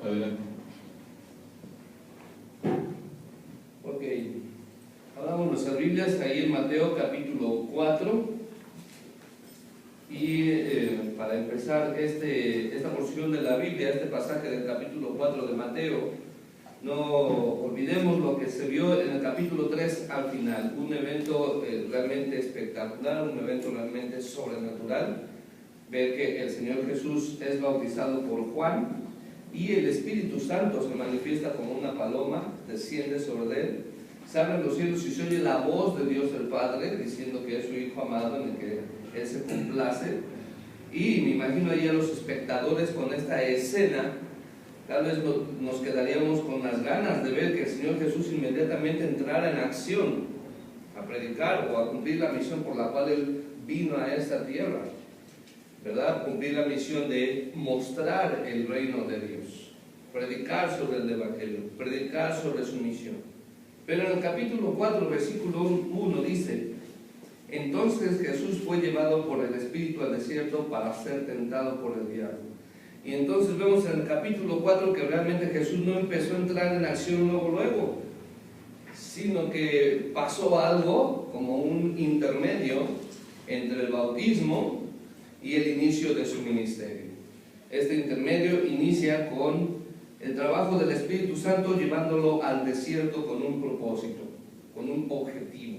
Adelante. Ok, hablamos nuestras Biblias ahí en Mateo capítulo 4 y para empezar esta porción de la Biblia, este pasaje del capítulo 4 de Mateo, no olvidemos lo que se vio en el capítulo 3 al final, un evento realmente espectacular, un evento realmente sobrenatural, ver que el Señor Jesús es bautizado por Juan y el Espíritu Santo se manifiesta como una paloma, desciende sobre él, se abren los cielos y se oye la voz de Dios el Padre diciendo que es su Hijo amado en el que Él se complace. Y me imagino ahí a los espectadores con esta escena, tal vez nos quedaríamos con las ganas de ver que el Señor Jesús inmediatamente entrara en acción a predicar o a cumplir la misión por la cual Él vino a esta tierra, ¿verdad? Cumplir la misión de mostrar el reino de Dios, predicar sobre el Evangelio, predicar sobre su misión. Pero en el capítulo 4, versículo 1 dice: entonces Jesús fue llevado por el Espíritu al desierto para ser tentado por el diablo. Y entonces vemos en el capítulo 4 que realmente Jesús no empezó a entrar en acción luego, sino que pasó algo como un intermedio entre el bautismo y el inicio de su ministerio. Este intermedio inicia con el trabajo del Espíritu Santo llevándolo al desierto con un propósito, con un objetivo: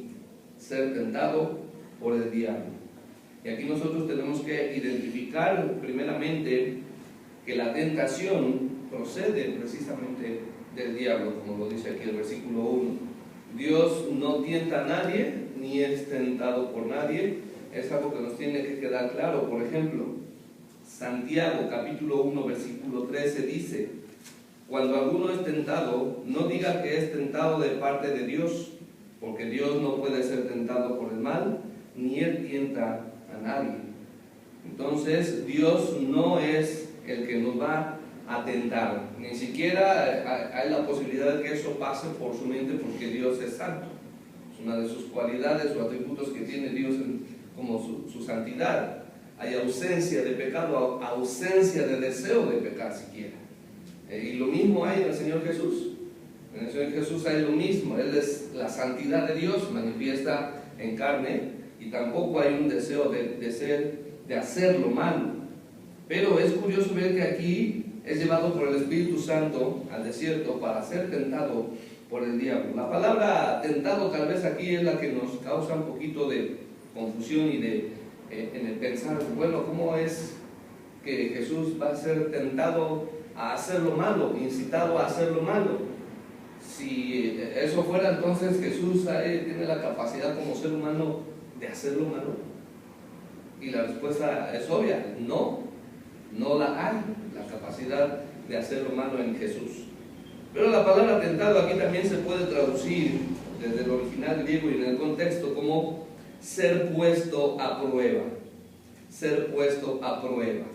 ser tentado por el diablo. Y aquí nosotros tenemos que identificar primeramente que la tentación procede precisamente del diablo, como lo dice aquí el versículo 1. Dios no tienta a nadie, ni es tentado por nadie. Es algo que nos tiene que quedar claro. Por ejemplo, Santiago capítulo 1 versículo 13 dice: cuando alguno es tentado, no diga que es tentado de parte de Dios, porque Dios no puede ser tentado por el mal, ni Él tienta a nadie. Entonces, Dios no es el que nos va a tentar, ni siquiera hay la posibilidad de que eso pase por su mente, porque Dios es santo. Es una de sus cualidades o atributos que tiene Dios como su santidad. Hay ausencia de pecado, ausencia de deseo de pecar siquiera. Y lo mismo hay en el Señor Jesús. En el Señor Jesús hay lo mismo. Él es la santidad de Dios manifiesta en carne, y tampoco hay un deseo de hacer lo malo. Pero es curioso ver que aquí es llevado por el Espíritu Santo al desierto para ser tentado por el diablo. La palabra tentado tal vez aquí es la que nos causa un poquito de confusión y en el pensar, bueno, ¿cómo es que Jesús va a ser tentado a hacer lo malo, incitado a hacer lo malo? Si eso fuera, entonces Jesús tiene la capacidad como ser humano de hacer lo malo. Y la respuesta es obvia: no la hay, la capacidad de hacer lo malo en Jesús. Pero la palabra tentado aquí también se puede traducir desde el original griego y en el contexto como ser puesto a prueba. Ser puesto a prueba.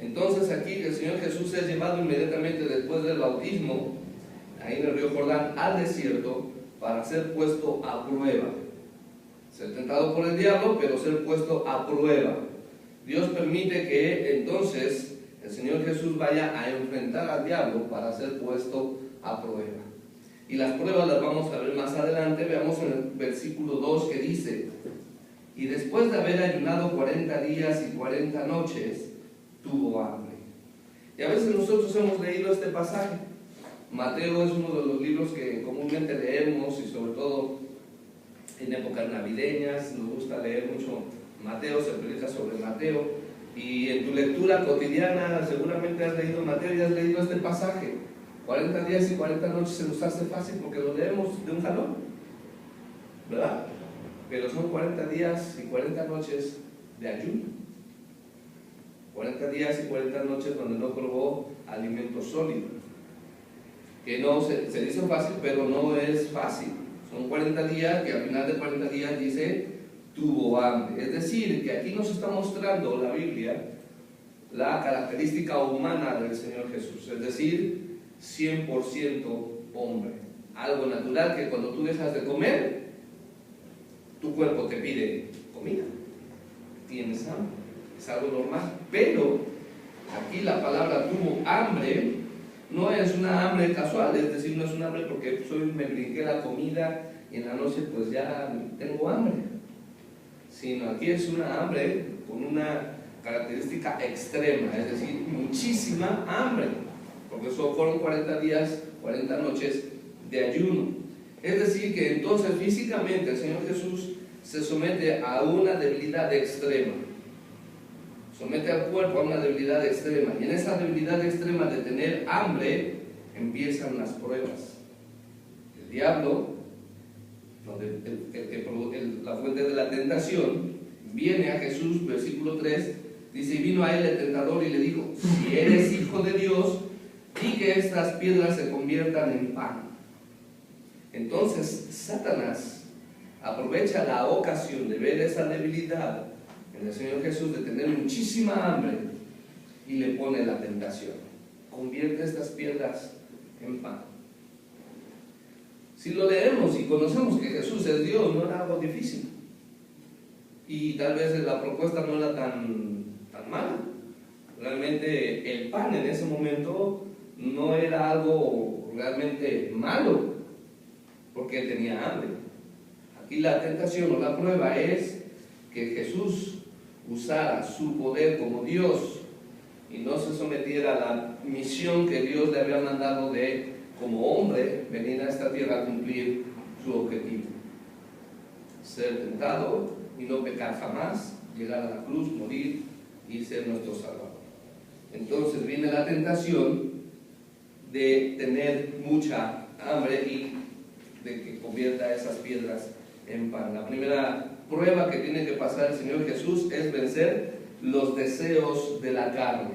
Entonces aquí el Señor Jesús es llevado inmediatamente después del bautismo, ahí en el río Jordán, al desierto para ser puesto a prueba. Ser tentado por el diablo, pero ser puesto a prueba. Dios permite que entonces el Señor Jesús vaya a enfrentar al diablo para ser puesto a prueba. Y las pruebas las vamos a ver más adelante. Veamos en el versículo 2 que dice: y después de haber ayunado 40 días y 40 noches, tuvo hambre. Y a veces nosotros hemos leído este pasaje. Mateo es uno de los libros que comúnmente leemos, y sobre todo en épocas navideñas nos gusta leer mucho Mateo, se predica sobre Mateo, y en tu lectura cotidiana seguramente has leído Mateo y has leído este pasaje. 40 días y 40 noches se nos hace fácil porque lo leemos de un jalón, ¿verdad? Pero son 40 días y 40 noches de ayuno, 40 días y 40 noches donde no probó alimento sólido, que no se dice fácil, pero no es fácil. Son 40 días que al final de 40 días dice tuvo hambre. Es decir, que aquí nos está mostrando la Biblia la característica humana del Señor Jesús, es decir, 100% hombre. Algo natural que cuando tú dejas de comer, tu cuerpo te pide comida, tienes hambre, es algo normal. Pero aquí la palabra tuvo hambre no es una hambre casual, es decir, no es un hambre porque me brinqué la comida y en la noche pues ya tengo hambre, sino aquí es una hambre con una característica extrema, es decir, muchísima hambre, porque eso fueron 40 días, 40 noches de ayuno. Es decir, que entonces físicamente el Señor Jesús se somete a una debilidad extrema, somete al cuerpo a una debilidad extrema, y en esa debilidad extrema de tener hambre empiezan las pruebas. El diablo, la fuente de la tentación, viene a Jesús, versículo 3, dice, y vino a él el tentador y le dijo, si eres hijo de Dios, di que estas piedras se conviertan en pan. Entonces Satanás aprovecha la ocasión de ver esa debilidad en el Señor Jesús, de tener muchísima hambre, y le pone la tentación: convierte estas piedras en pan. Si lo leemos y conocemos que Jesús es Dios, no era algo difícil, y tal vez la propuesta no era tan mala. Realmente el pan en ese momento no era algo realmente malo, porque él tenía hambre. Aquí la tentación o la prueba es que Jesús usara su poder como Dios y no se sometiera a la misión que Dios le había mandado de, como hombre, venir a esta tierra a cumplir su objetivo: ser tentado y no pecar jamás, llegar a la cruz, morir y ser nuestro Salvador. Entonces viene la tentación de tener mucha hambre y de que convierta esas piedras en pan. La primera prueba que tiene que pasar el Señor Jesús es vencer los deseos de la carne.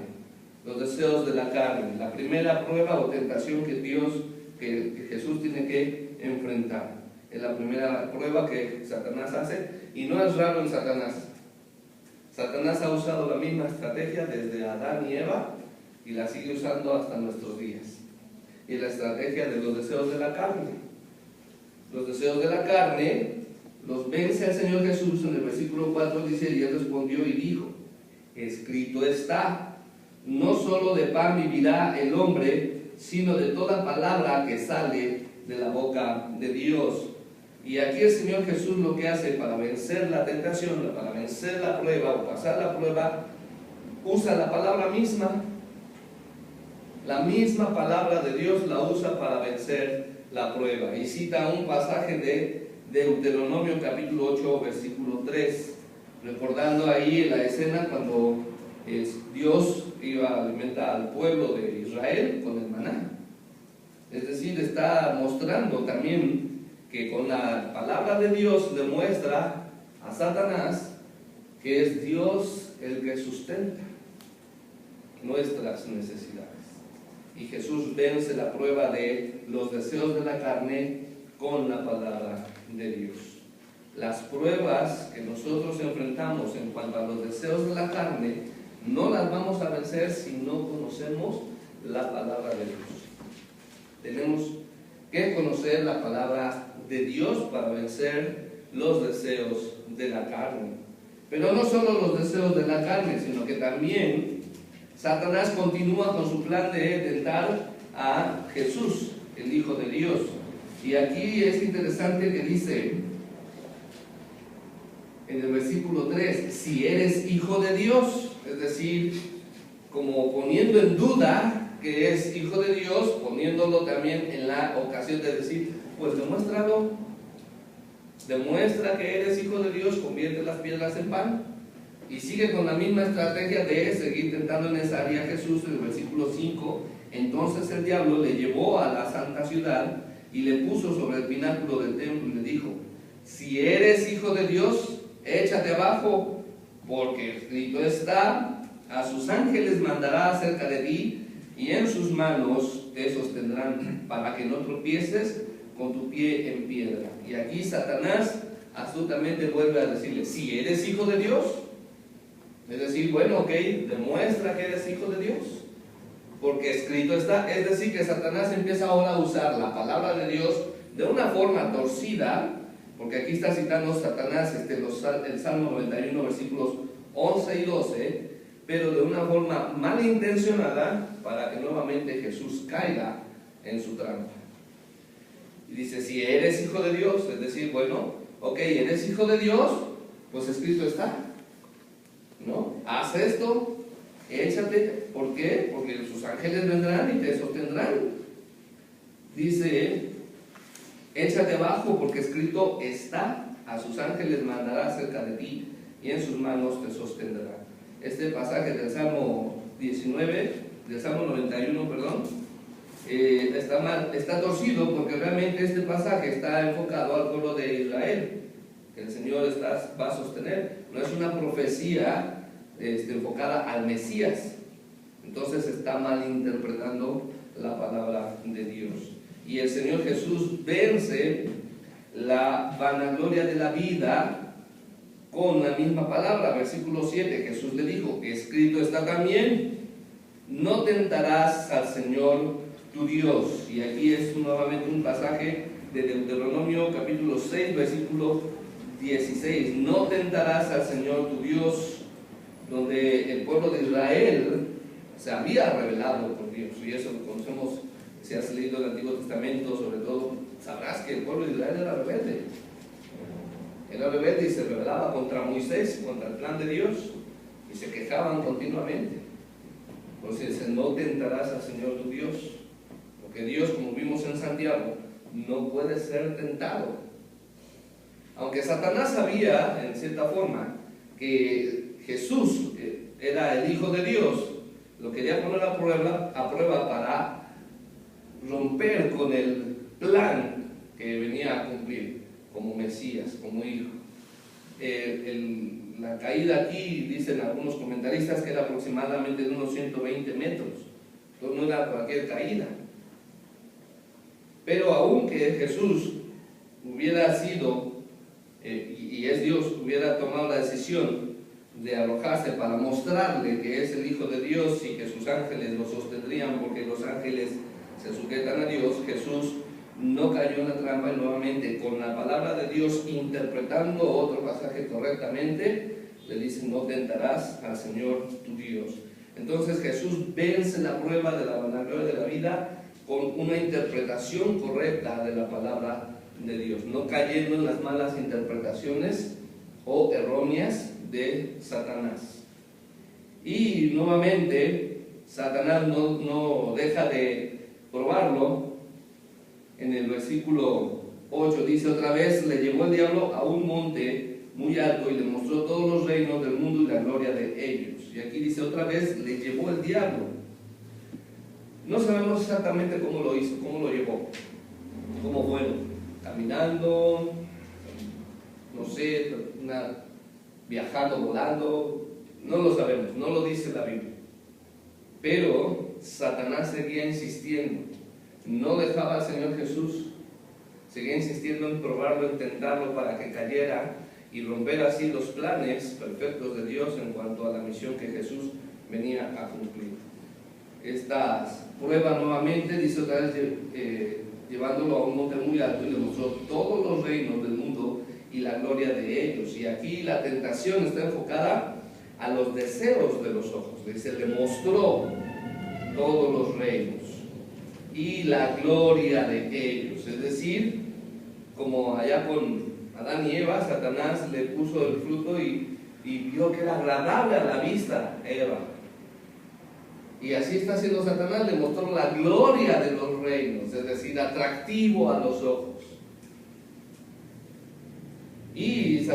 Los deseos de la carne. La primera prueba o tentación que Jesús tiene que enfrentar. Es la primera prueba que Satanás hace, y no es raro en Satanás. Satanás ha usado la misma estrategia desde Adán y Eva y la sigue usando hasta nuestros días. Y la estrategia de los deseos de la carne. Los deseos de la carne los vence el Señor Jesús. En el versículo 4 dice, y él respondió y dijo, escrito está, no solo de pan vivirá el hombre, sino de toda palabra que sale de la boca de Dios. Y aquí el Señor Jesús lo que hace para vencer la tentación, para vencer la prueba o pasar la prueba, usa la palabra misma. La misma palabra de Dios la usa para vencer la prueba. Y cita un pasaje de Deuteronomio capítulo 8, versículo 3, recordando ahí la escena cuando Dios iba a alimentar al pueblo de Israel con el maná. Es decir, está mostrando también que con la palabra de Dios le muestra a Satanás que es Dios el que sustenta nuestras necesidades. Y Jesús vence la prueba de los deseos de la carne con la palabra de Dios. Las pruebas que nosotros enfrentamos en cuanto a los deseos de la carne no las vamos a vencer si no conocemos la palabra de Dios. Tenemos que conocer la palabra de Dios para vencer los deseos de la carne. Pero no solo los deseos de la carne, sino que también Satanás continúa con su plan de tentar a Jesús, el Hijo de Dios. Y aquí es interesante que dice en el versículo 3, si eres hijo de Dios, es decir, como poniendo en duda que es hijo de Dios, poniéndolo también en la ocasión de decir, pues demuéstralo, demuestra que eres hijo de Dios, convierte las piedras en pan. Y sigue con la misma estrategia de seguir tentando en esa área a Jesús. En el versículo 5, entonces el diablo le llevó a la santa ciudad y le puso sobre el pináculo del templo y le dijo, si eres hijo de Dios, échate abajo, porque escrito está, a sus ángeles mandará acerca de ti, y en sus manos te sostendrán, para que no tropieces con tu pie en piedra. Y aquí Satanás astutamente vuelve a decirle, si eres hijo de Dios, es decir, bueno, ok, demuestra que eres hijo de Dios, porque escrito está. Es decir, que Satanás empieza ahora a usar la palabra de Dios de una forma torcida, porque aquí está citando Satanás el Salmo 91, versículos 11 y 12, pero de una forma malintencionada para que nuevamente Jesús caiga en su trampa. Y dice, si eres hijo de Dios, es decir, bueno, ok, eres hijo de Dios, pues escrito está, ¿no? Haz esto, échate. ¿Por qué? Porque sus ángeles vendrán y te sostendrán. Dice, échate abajo porque escrito está, a sus ángeles mandará cerca de ti y en sus manos te sostendrá. Este pasaje del Salmo 19, del Salmo 91, perdón, está torcido porque realmente este pasaje está enfocado al pueblo de Israel, que el Señor va a sostener. No es una profecía enfocada al Mesías. Entonces está malinterpretando la palabra de Dios. Y el Señor Jesús vence la vanagloria de la vida con la misma palabra. Versículo 7, Jesús le dijo, escrito está también, no tentarás al Señor tu Dios. Y aquí es nuevamente un pasaje de Deuteronomio capítulo 6, versículo 16. No tentarás al Señor tu Dios, donde el pueblo de Israel se había revelado por Dios. Y eso lo conocemos, si has leído el Antiguo Testamento, sobre todo, sabrás que el pueblo de Israel era rebelde. Era rebelde y se rebelaba contra Moisés, contra el plan de Dios, y se quejaban continuamente. Entonces, no tentarás al Señor tu Dios, porque Dios, como vimos en Santiago, no puede ser tentado. Aunque Satanás sabía, en cierta forma, que Jesús era el Hijo de Dios, lo quería poner a prueba para romper con el plan que venía a cumplir como Mesías, como Hijo. La caída aquí, dicen algunos comentaristas, que era aproximadamente de unos 120 metros. Entonces no era cualquier caída. Pero aunque Jesús hubiera sido, y es Dios, hubiera tomado la decisión de arrojarse para mostrarle que es el Hijo de Dios y que sus ángeles lo sostendrían porque los ángeles se sujetan a Dios, Jesús no cayó en la trampa y nuevamente con la palabra de Dios, interpretando otro pasaje correctamente, le dice, no tentarás al Señor tu Dios. Entonces Jesús vence la prueba de la vanagloria de la vida con una interpretación correcta de la palabra de Dios, no cayendo en las malas interpretaciones o erróneas de Satanás. Y nuevamente Satanás no deja de probarlo. En el versículo 8 dice, otra vez le llevó el diablo a un monte muy alto y le mostró todos los reinos del mundo y la gloria de ellos. Y aquí dice, otra vez le llevó el diablo. No sabemos exactamente cómo lo hizo, cómo lo llevó, cómo fue, caminando, no sé, viajando, volando, no lo sabemos, no lo dice la Biblia. Pero Satanás seguía insistiendo, no dejaba al Señor Jesús, seguía insistiendo en probarlo, en tentarlo para que cayera y romper así los planes perfectos de Dios en cuanto a la misión que Jesús venía a cumplir. Esta prueba nuevamente, dice otra vez, llevándolo a un monte muy alto y le mostró todos los reinos del mundo y la gloria de ellos. Y aquí la tentación está enfocada a los deseos de los ojos. Dice, le mostró todos los reinos y la gloria de ellos. Es decir, como allá con Adán y Eva, Satanás le puso el fruto y vio que era agradable a la vista Eva. Y así está haciendo Satanás, le mostró la gloria de los reinos, es decir, atractivo a los ojos. Y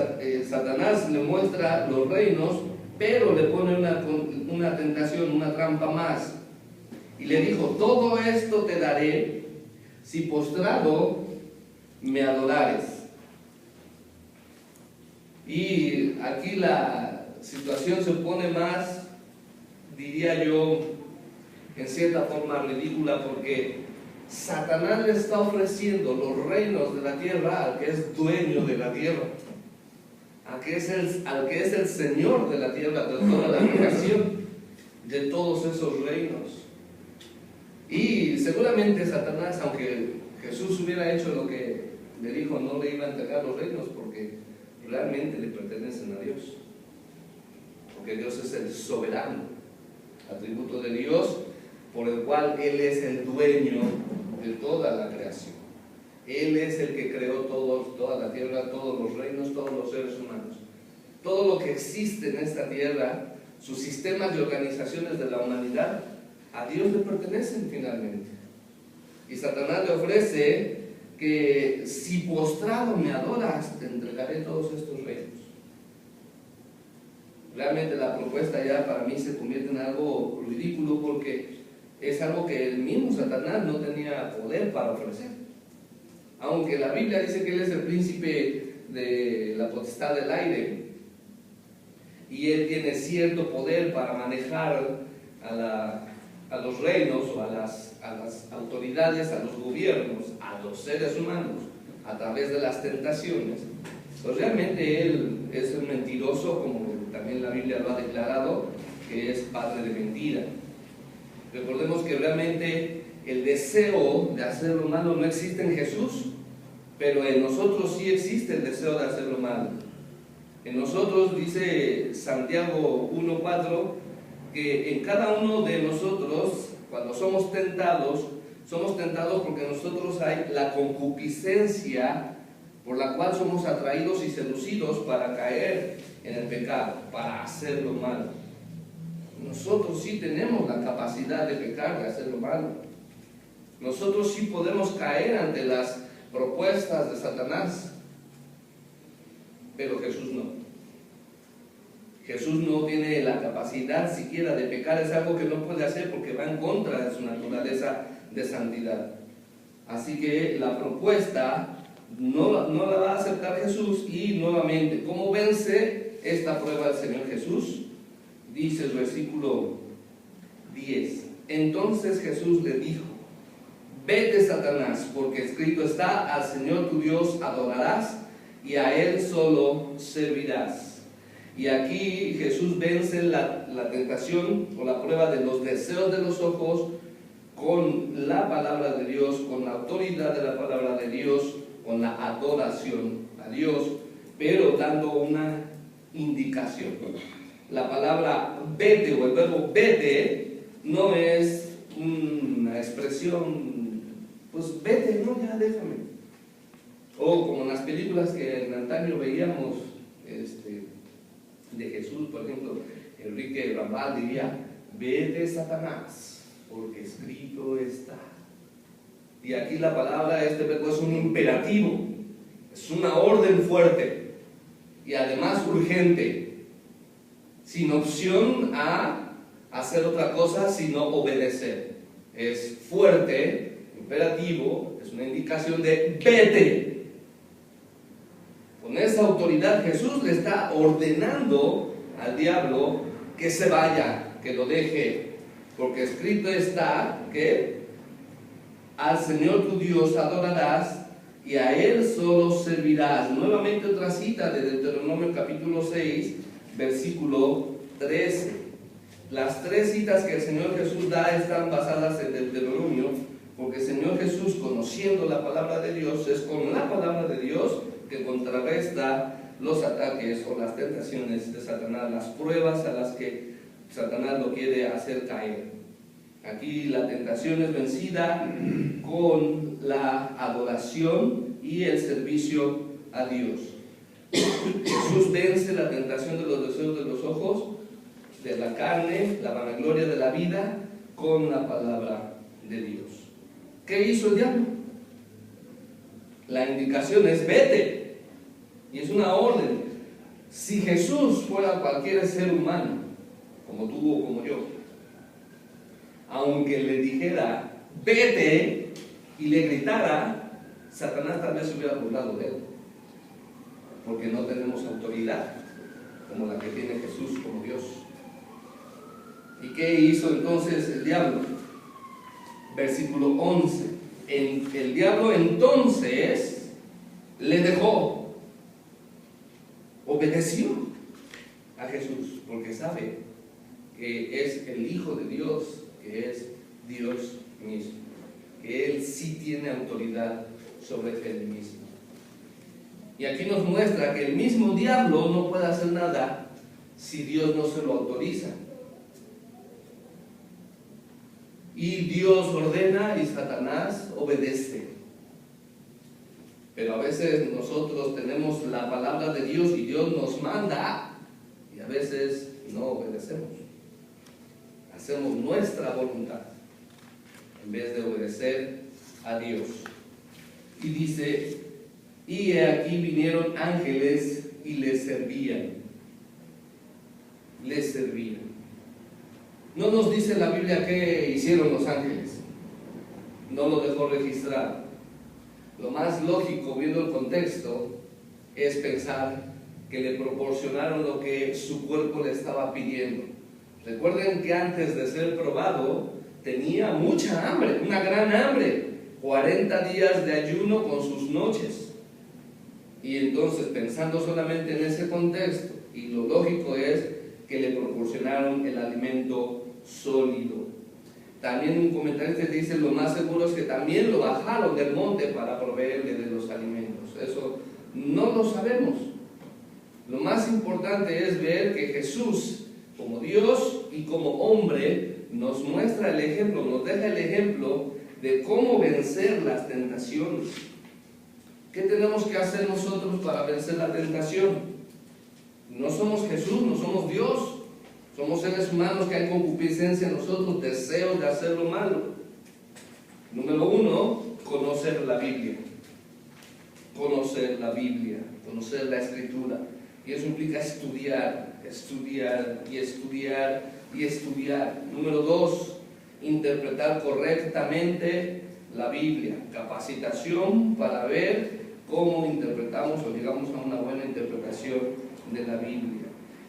Satanás le muestra los reinos, pero le pone una tentación, una trampa más. Y le dijo, todo esto te daré si postrado me adorares. Y aquí la situación se pone más, diría yo, en cierta forma ridícula, porque Satanás le está ofreciendo los reinos de la tierra al que es dueño de la tierra, al que es el Señor de la tierra, de toda la creación, de todos esos reinos. Y seguramente Satanás, aunque Jesús hubiera hecho lo que le dijo, no le iba a entregar los reinos porque realmente le pertenecen a Dios. porque Dios es el soberano, atributo de Dios por el cual Él es el dueño de toda la creación. Él es el que creó toda la tierra, todos los reinos, todos los seres humanos. Todo lo que existe en esta tierra, sus sistemas y organizaciones de la humanidad, a Dios le pertenecen finalmente. Y Satanás le ofrece que si postrado me adoras, te entregaré todos estos reinos. Realmente la propuesta ya para mí se convierte en algo ridículo, porque es algo que el mismo Satanás no tenía poder para ofrecer. Aunque la Biblia dice que Él es el príncipe de la potestad del aire, y Él tiene cierto poder para manejar a los reinos o a las autoridades, a los gobiernos, a los seres humanos, a través de las tentaciones, pues realmente Él es un mentiroso, como también la Biblia lo ha declarado, que es padre de mentira. Recordemos que realmente el deseo de hacer lo malo no existe en Jesús, pero en nosotros sí existe el deseo de hacer lo malo. En nosotros, dice Santiago 1:4, que en cada uno de nosotros, cuando somos tentados porque en nosotros hay la concupiscencia por la cual somos atraídos y seducidos para caer en el pecado, para hacer lo malo. Nosotros sí tenemos la capacidad de pecar, de hacer lo malo. Nosotros sí podemos caer ante las propuestas de Satanás, pero Jesús no. Jesús no tiene la capacidad siquiera de pecar, es algo que no puede hacer porque va en contra de su naturaleza de santidad. Así que la propuesta no la va a aceptar Jesús. Y nuevamente, ¿cómo vence esta prueba el Señor Jesús? Dice el versículo 10: entonces Jesús le dijo: vete, Satanás, porque escrito está, al Señor tu Dios adorarás y a Él solo servirás. Y aquí Jesús vence la tentación o la prueba de los deseos de los ojos con la palabra de Dios, con la autoridad de la palabra de Dios, con la adoración a Dios, pero dando una indicación. La palabra vete o el verbo vete no es una expresión, pues vete, no, ya déjame. O como en las películas que en antaño veíamos de Jesús, por ejemplo, Enrique Rambal diría: vete, Satanás, porque escrito está. Y aquí la palabra, este verbo es un imperativo, es una orden fuerte y además urgente, sin opción a hacer otra cosa sino obedecer. Es fuerte, imperativo, es una indicación de vete. Con esa autoridad Jesús le está ordenando al diablo que se vaya, que lo deje, porque escrito está que al Señor tu Dios adorarás y a Él solo servirás. Nuevamente otra cita de Deuteronomio capítulo 6, versículo 13. Las tres citas que el Señor Jesús da están basadas en Deuteronomio, porque el Señor Jesús, conociendo la palabra de Dios, es con la palabra de Dios que contrarresta los ataques o las tentaciones de Satanás, las pruebas a las que Satanás lo quiere hacer caer. Aquí la tentación es vencida con la adoración y el servicio a Dios. Jesús vence la tentación de los deseos de los ojos, de la carne, la vanagloria de la vida, con la palabra de Dios. ¿Qué hizo el diablo? La indicación es vete, y es una orden. Si Jesús fuera cualquier ser humano, como tú o como yo, aunque le dijera vete y le gritara, Satanás tal vez se hubiera burlado de él, porque no tenemos autoridad como la que tiene Jesús como Dios. ¿Y qué hizo entonces el diablo? Versículo 11: el diablo entonces le dejó, obedeció a Jesús, porque sabe que es el Hijo de Dios, que es Dios mismo, que Él sí tiene autoridad sobre Él mismo. Y aquí nos muestra que el mismo diablo no puede hacer nada si Dios no se lo autoriza. Y Dios ordena y Satanás obedece. Pero a veces nosotros tenemos la palabra de Dios y Dios nos manda y a veces no obedecemos. Hacemos nuestra voluntad en vez de obedecer a Dios. Y dice, y he aquí vinieron ángeles y les servían. Les servían. No nos dice la Biblia qué hicieron los ángeles. No lo dejó registrar. Lo más lógico, viendo el contexto, es pensar que le proporcionaron lo que su cuerpo le estaba pidiendo. Recuerden que antes de ser probado, tenía mucha hambre, una gran hambre. 40 días de ayuno con sus noches. Y entonces, pensando solamente en ese contexto, y lo lógico es que le proporcionaron el alimento sólido. También un comentarista dice, lo más seguro es que también lo bajaron del monte para proveerle de los alimentos. Eso no lo sabemos. Lo más importante es ver que Jesús, como Dios y como hombre, nos muestra el ejemplo, nos deja el ejemplo de cómo vencer las tentaciones. ¿Qué tenemos que hacer nosotros para vencer la tentación? No somos Jesús, no somos Dios. Somos seres humanos que hay concupiscencia en nosotros, deseos de hacer lo malo. Número 1, conocer la Biblia. Conocer la Biblia, conocer la Escritura. Y eso implica estudiar, estudiar y estudiar y estudiar. Número 2, interpretar correctamente la Biblia. Capacitación para ver cómo interpretamos o llegamos a una buena interpretación de la Biblia.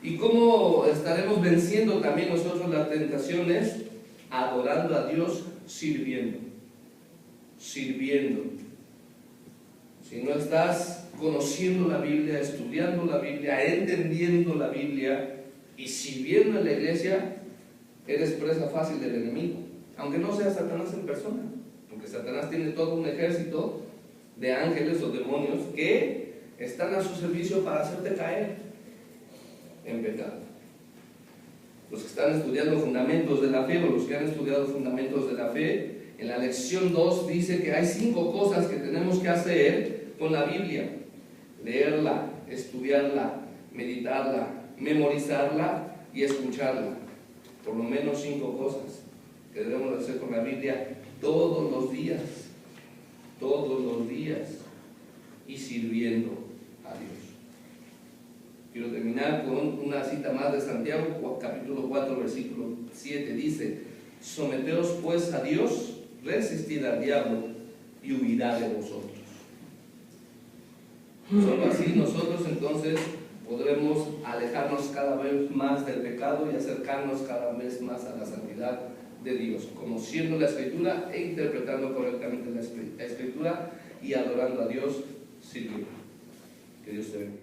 ¿Y cómo estaremos venciendo también nosotros las tentaciones? Adorando a Dios, sirviendo. Sirviendo. Si no estás conociendo la Biblia, estudiando la Biblia, entendiendo la Biblia y sirviendo en la iglesia, eres presa fácil del enemigo. Aunque no sea Satanás en persona. Porque Satanás tiene todo un ejército de ángeles o demonios que están a su servicio para hacerte caer en pecado. Los que están estudiando fundamentos de la fe, o los que han estudiado fundamentos de la fe, en la lección 2 dice que hay 5 cosas que tenemos que hacer con la Biblia: leerla, estudiarla, meditarla, memorizarla y escucharla. Por lo menos 5 cosas que debemos hacer con la Biblia todos los días, y sirviendo a Dios. Quiero terminar con una cita más de Santiago, capítulo 4, versículo 7. Dice: someteos pues a Dios, resistid al diablo y huirá de vosotros. Solo así nosotros entonces podremos alejarnos cada vez más del pecado y acercarnos cada vez más a la santidad de Dios, conociendo la Escritura e interpretando correctamente la Escritura y adorando a Dios sirviendo. Que Dios te bendiga.